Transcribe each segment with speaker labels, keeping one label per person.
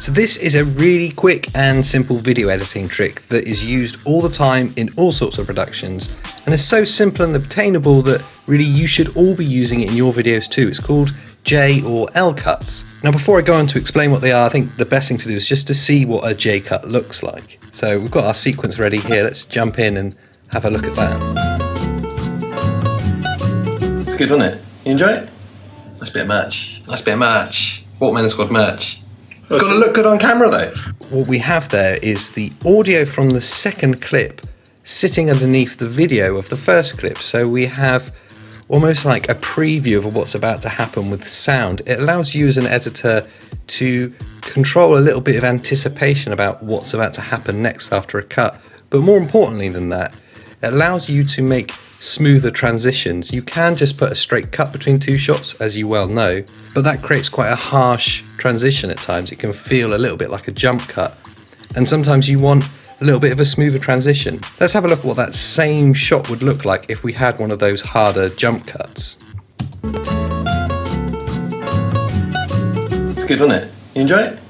Speaker 1: So this is a really quick and simple video editing trick that is used all the time in all sorts of productions, and it's so simple and obtainable that really you should all be using it in your videos too. It's called J or L cuts. Now before I go on to explain what they are, I think the best thing to do is just to see what a J cut looks like. So we've got our sequence ready here. Let's jump in and have a look at that. It's good, wasn't it? You enjoy it? Nice bit of merch. Nice bit of merch. Walkman Squad merch. Got to look good on camera though. What we have there is the audio from the second clip sitting underneath the video of the first clip. So we have almost like a preview of what's about to happen with sound. It allows you as an editor to control a little bit of anticipation about what's about to happen next after a cut. But more importantly than that, it allows you to make smoother transitions. You can just put a straight cut between two shots, as you well know, but that creates quite a harsh transition at times. It can feel a little bit like a jump cut, and sometimes you want a little bit of a smoother transition. Let's have a look at what that same shot would look like if we had one of those harder jump cuts. It's good, wasn't it? You enjoy it?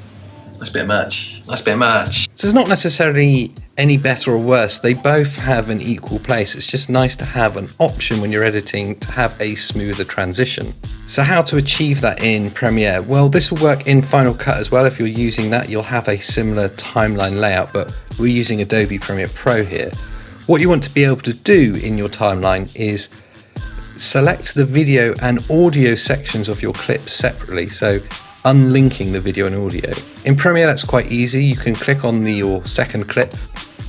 Speaker 1: Nice bit of merch. Nice bit of merch. So it's not necessarily any better or worse. They both have an equal place. It's just nice to have an option when you're editing to have a smoother transition. So how to achieve that in Premiere? Well, this will work in Final Cut as well. If you're using that, you'll have a similar timeline layout, but we're using Adobe Premiere Pro here. What you want to be able to do in your timeline is select the video and audio sections of your clips separately. So unlinking the video and audio. In Premiere, that's quite easy. You can click on your second clip,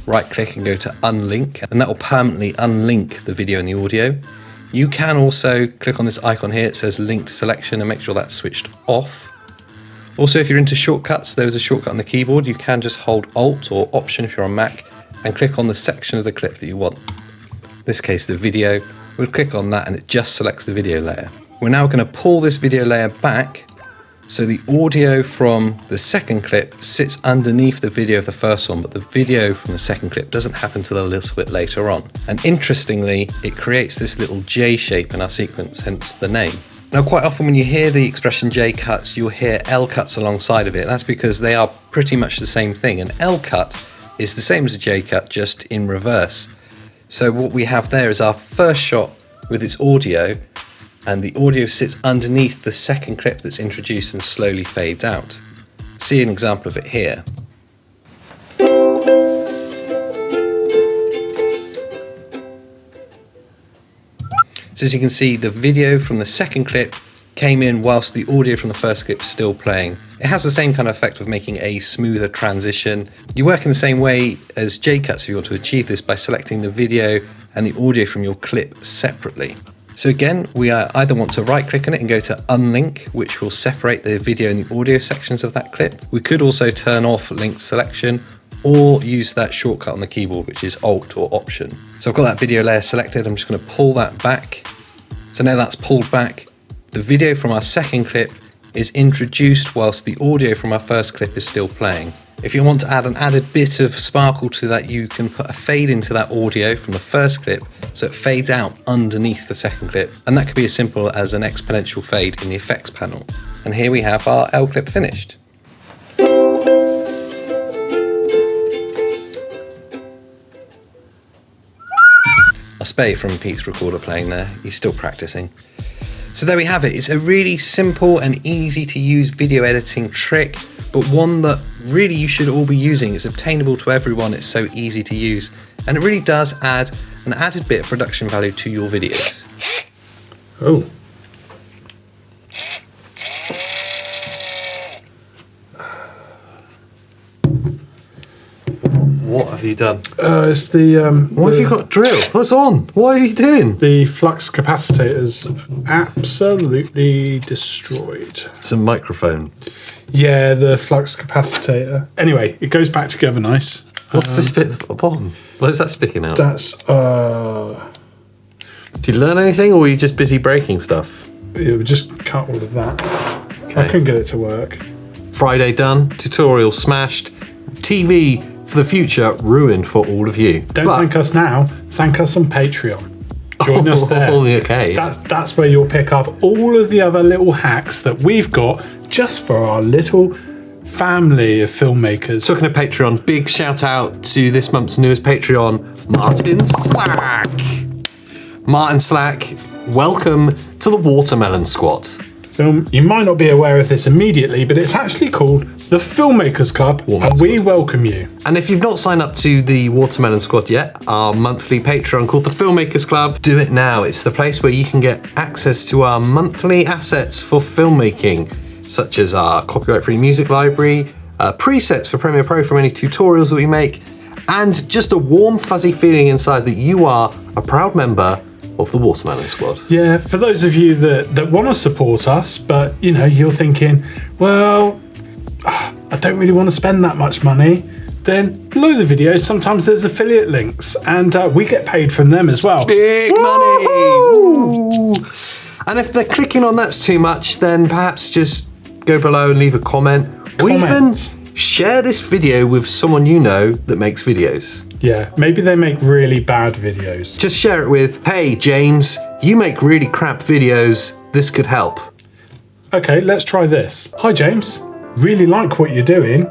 Speaker 1: right click and go to unlink, and that will permanently unlink the video and the audio. You can also click on this icon here, it says linked selection, and make sure that's switched off. Also, if you're into shortcuts, there's a shortcut on the keyboard. You can just hold Alt or Option if you're on Mac and click on the section of the clip that you want. In this case, the video. We'll click on that and it just selects the video layer. We're now going to pull this video layer back so the audio from the second clip sits underneath the video of the first one, but the video from the second clip doesn't happen till a little bit later on. And interestingly, it creates this little J shape in our sequence, hence the name. Now, quite often when you hear the expression J cuts, you'll hear L cuts alongside of it. That's because they are pretty much the same thing. An L cut is the same as a J cut, just in reverse. So what we have there is our first shot with its audio, and the audio sits underneath the second clip that's introduced and slowly fades out. See an example of it here. So as you can see, the video from the second clip came in whilst the audio from the first clip is still playing. It has the same kind of effect of making a smoother transition. You work in the same way as J-cuts if you want to achieve this, by selecting the video and the audio from your clip separately. So again, we either want to right click on it and go to unlink, which will separate the video and the audio sections of that clip. We could also turn off linked selection or use that shortcut on the keyboard, which is Alt or Option. So I've got that video layer selected. I'm just going to pull that back. So now that's pulled back, the video from our second clip is introduced whilst the audio from our first clip is still playing. If you want to add an added bit of sparkle to that, you can put a fade into that audio from the first clip so it fades out underneath the second clip, and that could be as simple as an exponential fade in the effects panel. And here we have our L clip finished. I'll spare you from Pete's recorder playing there, he's still practicing. So there we have it. It's a really simple and easy to use video editing trick, but one that really you should all be using. It's obtainable to everyone, it's so easy to use, and it really does add an added bit of production value to your videos.
Speaker 2: Oh.
Speaker 1: What have you done?
Speaker 2: It's the...
Speaker 1: What have you got drill? What's on? What are you doing?
Speaker 2: The flux capacitor's absolutely destroyed.
Speaker 1: It's a microphone.
Speaker 2: Yeah, the flux capacitor. Anyway, it goes back together nice.
Speaker 1: What's this bit at the bottom? Why is that sticking out?
Speaker 2: That's...
Speaker 1: Did you learn anything, or were you just busy breaking stuff?
Speaker 2: Yeah, we just cut all of that.
Speaker 1: Okay.
Speaker 2: I couldn't get it to work.
Speaker 1: Friday done, tutorial smashed, TV for the future ruined for all of you.
Speaker 2: Don't thank us now, thank us on Patreon. Join us there.
Speaker 1: Okay.
Speaker 2: That's where you'll pick up all of the other little hacks that we've got just for our little family of filmmakers.
Speaker 1: Talking of Patreon, big shout out to this month's newest Patreon, Martin Slack. Martin Slack, welcome to the Watermelon Squad.
Speaker 2: You might not be aware of this immediately, but it's actually called the Filmmakers Club, and we welcome you.
Speaker 1: And if you've not signed up to the Watermelon Squad yet, our monthly Patreon called the Filmmakers Club, do it now. It's the place where you can get access to our monthly assets for filmmaking, such as our copyright-free music library, presets for Premiere Pro from any tutorials that we make, and just a warm, fuzzy feeling inside that you are a proud member of the Watermelon Squad.
Speaker 2: Yeah, for those of you that want to support us, but you're thinking, well, I don't really want to spend that much money, then below the video, sometimes there's affiliate links, and we get paid from them as well.
Speaker 1: Big money! Woo! And if they're clicking on that's too much, then perhaps just go below and leave a comment. Or even share this video with someone you know that makes videos.
Speaker 2: Yeah, maybe they make really bad videos.
Speaker 1: Just share it with, hey James, you make really crap videos, this could help.
Speaker 2: Okay, let's try this. Hi James, really like what you're doing.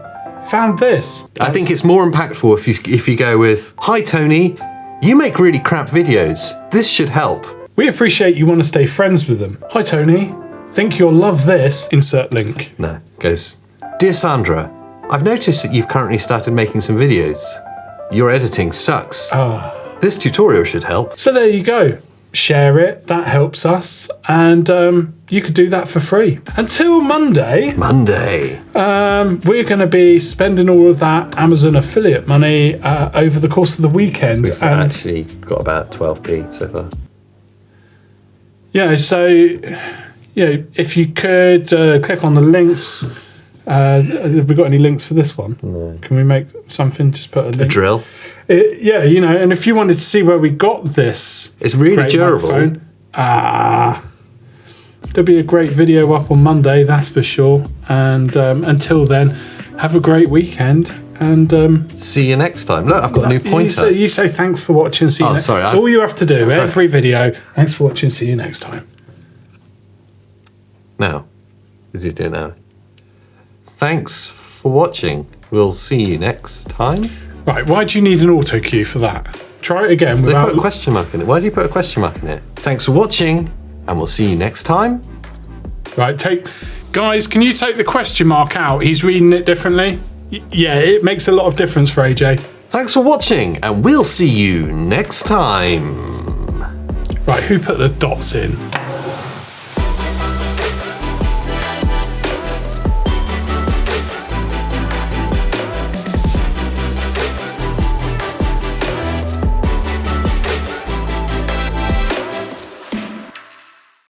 Speaker 2: Found this.
Speaker 1: I think it's more impactful if you go with, hi Tony, you make really crap videos, this should help.
Speaker 2: We appreciate you want to stay friends with them. Hi Tony, think you'll love this. Insert link.
Speaker 1: No, it goes, dear Sandra, I've noticed that you've currently started making some videos. Your editing sucks. This tutorial should help.
Speaker 2: So there you go. Share it, that helps us, and you could do that for free. Until Monday. We're going to be spending all of that Amazon affiliate money over the course of the weekend.
Speaker 1: We've actually got about 12p so far.
Speaker 2: Yeah, so if you could click on the links. Have we got any links for this one?
Speaker 1: No.
Speaker 2: Can we make something? Just put a link.
Speaker 1: A drill.
Speaker 2: And if you wanted to see where we got this,
Speaker 1: it's really durable.
Speaker 2: There'll be a great video up on Monday, that's for sure. And until then, have a great weekend. And
Speaker 1: see you next time. Look, I've got a new pointer.
Speaker 2: You say thanks for watching. See you next.
Speaker 1: Sorry.
Speaker 2: That's all you have to do. Every video. Thanks for watching. See you next time.
Speaker 1: Now, is he doing now? Thanks for watching. We'll see you next time.
Speaker 2: Right, why do you need an auto cue for that? Try it again without...
Speaker 1: They put a question mark in it. Why do you put a question mark in it? Thanks for watching, and we'll see you next time.
Speaker 2: Right, guys, can you take the question mark out? He's reading it differently. Yeah, it makes a lot of difference for AJ.
Speaker 1: Thanks for watching, and we'll see you next time.
Speaker 2: Right, who put the dots in?